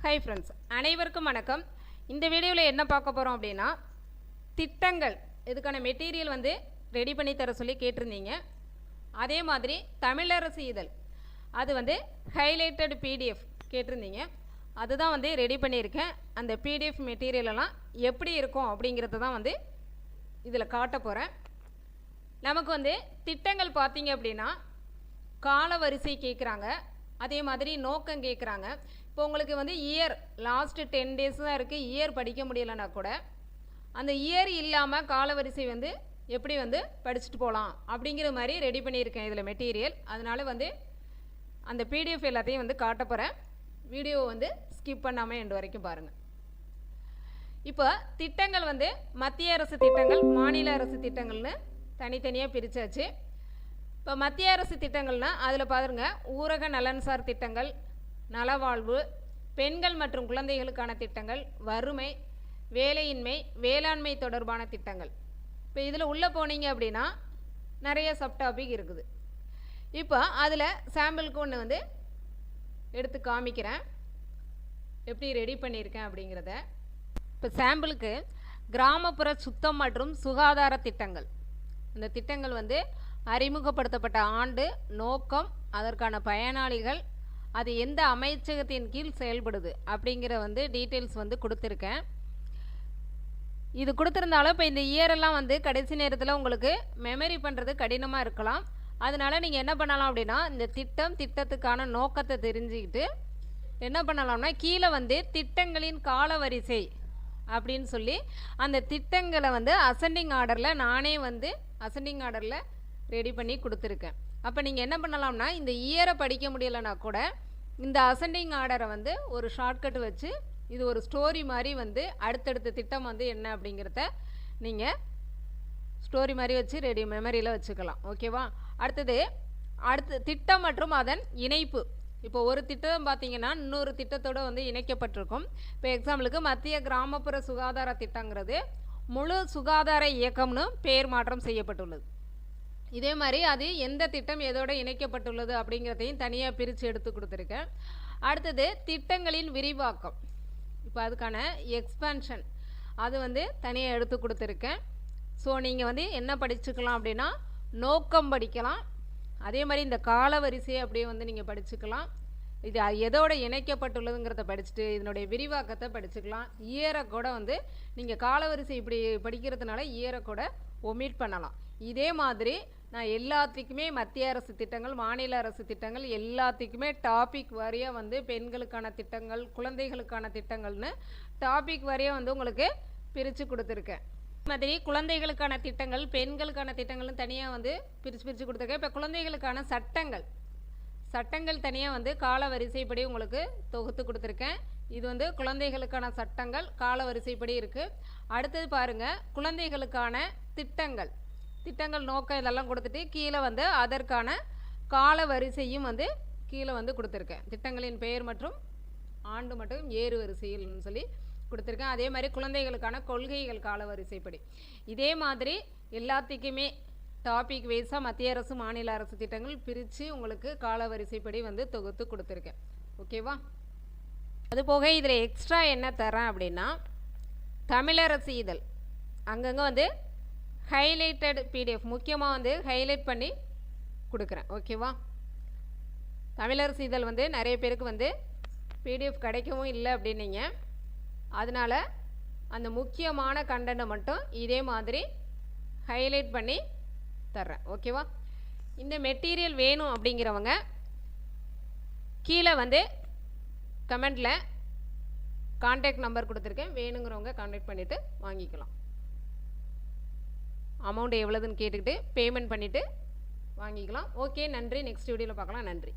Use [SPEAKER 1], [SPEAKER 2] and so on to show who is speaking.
[SPEAKER 1] Hi friends, அனைவருக்கும் வணக்கம். இந்த வீடியோவில் என்ன பார்க்க போகிறோம் அப்படின்னா, திட்டங்கள் இதுக்கான மெட்டீரியல் வந்து ரெடி பண்ணி தர சொல்லி கேட்டிருந்தீங்க. அதே மாதிரி தமிழரசு இதழ் அது வந்து ஹைலைட்டட் பிடிஎஃப் கேட்டிருந்தீங்க. அதுதான் வந்து ரெடி பண்ணியிருக்கேன். அந்த பிடிஎஃப் மெட்டீரியலெல்லாம் எப்படி இருக்கும் அப்படிங்கிறத தான் வந்து இதில் காட்ட போகிறேன். நமக்கு வந்து திட்டங்கள் பார்த்தீங்க அப்படின்னா கால வரிசை கேட்குறாங்க, அதே மாதிரி நோக்கம் கேட்குறாங்க. இப்போ உங்களுக்கு வந்து இயர் லாஸ்ட்டு 10 days தான் இருக்குது, இயர் படிக்க முடியலைன்னா கூட அந்த இயர் இல்லாமல் காலவரிசை வந்து எப்படி வந்து படிச்சுட்டு போகலாம் அப்படிங்கிற மாதிரி ரெடி பண்ணியிருக்கேன் இதில் மெட்டீரியல். அதனால் வந்து அந்த பிடிஎஃப் எல்லாத்தையும் வந்து காட்ட போகிறேன். வீடியோவை வந்து ஸ்கிப் பண்ணாமல் எண்டு வரைக்கும் பாருங்கள். இப்போ திட்டங்கள் வந்து மத்திய அரசு திட்டங்கள், மாநில அரசு திட்டங்கள்னு தனித்தனியாக பிரித்தாச்சு. இப்போ மத்திய அரசு திட்டங்கள்னால் அதில் பாருங்க, ஊரக நலன்சார் திட்டங்கள், நலவாழ்வு, பெண்கள் மற்றும் குழந்தைகளுக்கான திட்டங்கள், வறுமை, வேலையின்மை, வேளாண்மை தொடர்பான திட்டங்கள். இப்போ இதில் உள்ளே போனீங்க அப்படின்னா நிறைய சப்டாபிக் இருக்குது. இப்போ அதில் சாம்பிளுக்கு ஒன்று வந்து எடுத்து காமிக்கிறேன் எப்படி ரெடி பண்ணியிருக்கேன் அப்படிங்கிறத. இப்போ சாம்பிளுக்கு கிராமப்புற சுத்தம் மற்றும் சுகாதார திட்டங்கள், இந்த திட்டங்கள் வந்து அறிமுகப்படுத்தப்பட்ட ஆண்டு, நோக்கம், அதற்கான பயனாளிகள், அது எந்த அமைச்சகத்தின் கீழ் செயல்படுது அப்படிங்கிற வந்து டீட்டெயில்ஸ் வந்து கொடுத்துருக்கேன். இது கொடுத்துருந்தாலும் இப்போ இந்த இயரெல்லாம் வந்து கடைசி நேரத்தில் உங்களுக்கு மெமரி பண்ணுறது கடினமாக இருக்கலாம். அதனால் நீங்கள் என்ன பண்ணலாம் அப்படின்னா, இந்த திட்டத்துக்கான நோக்கத்தை தெரிஞ்சுக்கிட்டு என்ன பண்ணலாம்னா, கீழே வந்து திட்டங்களின் காலவரிசை அப்படின்னு சொல்லி அந்த திட்டங்களை வந்து அசெண்டிங் ஆர்டரில் நானே வந்து அசெண்டிங் ஆர்டரில் ரெடி பண்ணி கொடுத்துருக்கேன். அப்போ நீங்கள் என்ன பண்ணலாம்னா, இந்த இயரை படிக்க முடியலைன்னா கூட இந்த அசெண்டிங் ஆர்டரை வந்து ஒரு ஷார்ட்கட் வச்சு இது ஒரு ஸ்டோரி மாதிரி வந்து அடுத்தடுத்த திட்டம் வந்து என்ன அப்படிங்கிறத நீங்கள் ஸ்டோரி மாதிரி வச்சு ரெடி மெமரியில் வச்சுக்கலாம். ஓகேவா? அடுத்து திட்டம் மற்றும் அதன் இணைப்பு. இப்போ ஒரு திட்டம் பார்த்தீங்கன்னா இன்னொரு திட்டத்தோடு வந்து இணைக்கப்பட்டிருக்கும். இப்போ எக்ஸாம்பிளுக்கு மத்திய கிராமப்புற சுகாதார திட்டங்கிறது முழு சுகாதார இயக்கம்னு பெயர் மாற்றம் செய்யப்பட்டுள்ளது. இதே மாதிரி அது எந்த திட்டம் எதோடு இணைக்கப்பட்டுள்ளது அப்படிங்கிறதையும் தனியாக பிரித்து எடுத்து கொடுத்துருக்கேன். அடுத்தது திட்டங்களின் விரிவாக்கம். இப்போ அதுக்கான எக்ஸ்பேன்ஷன் அது வந்து தனியாக எடுத்து கொடுத்துருக்கேன். ஸோ நீங்கள் வந்து என்ன படிச்சுக்கலாம் அப்படின்னா, நோக்கம் படிக்கலாம், அதே மாதிரி இந்த காலவரிசையை அப்படியே வந்து நீங்கள் படிச்சுக்கலாம். இது எதோட இணைக்கப்பட்டுள்ளதுங்கிறத படிச்சுட்டு இதனுடைய விரிவாக்கத்தை படிச்சுக்கலாம். இயரை கூட வந்து நீங்கள் காலவரிசை இப்படி படிக்கிறதுனால இயரை கூட ஒமிட் பண்ணலாம். இதே மாதிரி நான் எல்லாத்துக்குமே மத்திய அரசு திட்டங்கள், மாநில அரசு திட்டங்கள் எல்லாத்துக்குமே டாபிக் வாரியாக வந்து பெண்களுக்கான திட்டங்கள், குழந்தைகளுக்கான திட்டங்கள்னு டாபிக் வாரியாக வந்து உங்களுக்கு பிரித்து கொடுத்துருக்கேன். மாதிரி குழந்தைகளுக்கான திட்டங்கள், பெண்களுக்கான திட்டங்கள்னு தனியாக வந்து பிரித்து கொடுத்துருக்கேன். இப்போ குழந்தைகளுக்கான சட்டங்கள் தனியாக வந்து கால வரிசைப்படி உங்களுக்கு தொகுத்து கொடுத்துருக்கேன். இது வந்து குழந்தைகளுக்கான சட்டங்கள் கால வரிசைப்படி இருக்குது. அடுத்தது பாருங்கள், குழந்தைகளுக்கான திட்டங்கள் நோக்கம் இதெல்லாம் கொடுத்துட்டு கீழே வந்து அதற்கான கால வரிசையும் வந்து கீழே வந்து கொடுத்துருக்கேன். திட்டங்களின் பெயர் மற்றும் ஆண்டு மட்டும் ஏறு வரிசையில்னு சொல்லி கொடுத்துருக்கேன். அதே மாதிரி குழந்தைகளுக்கான கொள்கைகள் கால வரிசைப்படி. இதே மாதிரி எல்லாத்துக்குமே டாபிக் வைஸாக மத்திய அரசு, மாநில அரசு திட்டங்கள் பிரித்து உங்களுக்கு கால வரிசைப்படி வந்து தொகுத்து கொடுத்துருக்கேன். ஓகேவா? அது போக இதில் எக்ஸ்ட்ரா என்ன தரேன் அப்படின்னா, தமிழரசு இதழ் அங்கங்கே வந்து ஹைலைட்டட் பிடிஎஃப் முக்கியமாக வந்து ஹைலைட் பண்ணி கொடுக்குறேன். ஓகேவா? தமிழரசு இதழ் வந்து நிறைய பேருக்கு வந்து பிடிஎஃப் கிடைக்கவும் இல்லை அப்படின்னீங்க. அதனால் அந்த முக்கியமான கண்டென்ட்டை மட்டும் இதே மாதிரி ஹைலைட் பண்ணி தர்றேன். ஓகேவா? இந்த மெட்டீரியல் வேணும் அப்படிங்கிறவங்க கீழே வந்து கமெண்டில் கான்டாக்ட் நம்பர் கொடுத்துருக்கேன், வேணுங்கிறவங்க கான்டாக்ட் பண்ணிவிட்டு வாங்கிக்கலாம். அமௌண்ட் எவ்வளோதுன்னு கேட்டுக்கிட்டு பேமெண்ட் பண்ணிவிட்டு வாங்கிக்கலாம். ஓகே, நன்றி. நெக்ஸ்ட் வீடியோவில் பார்க்கலாம். நன்றி.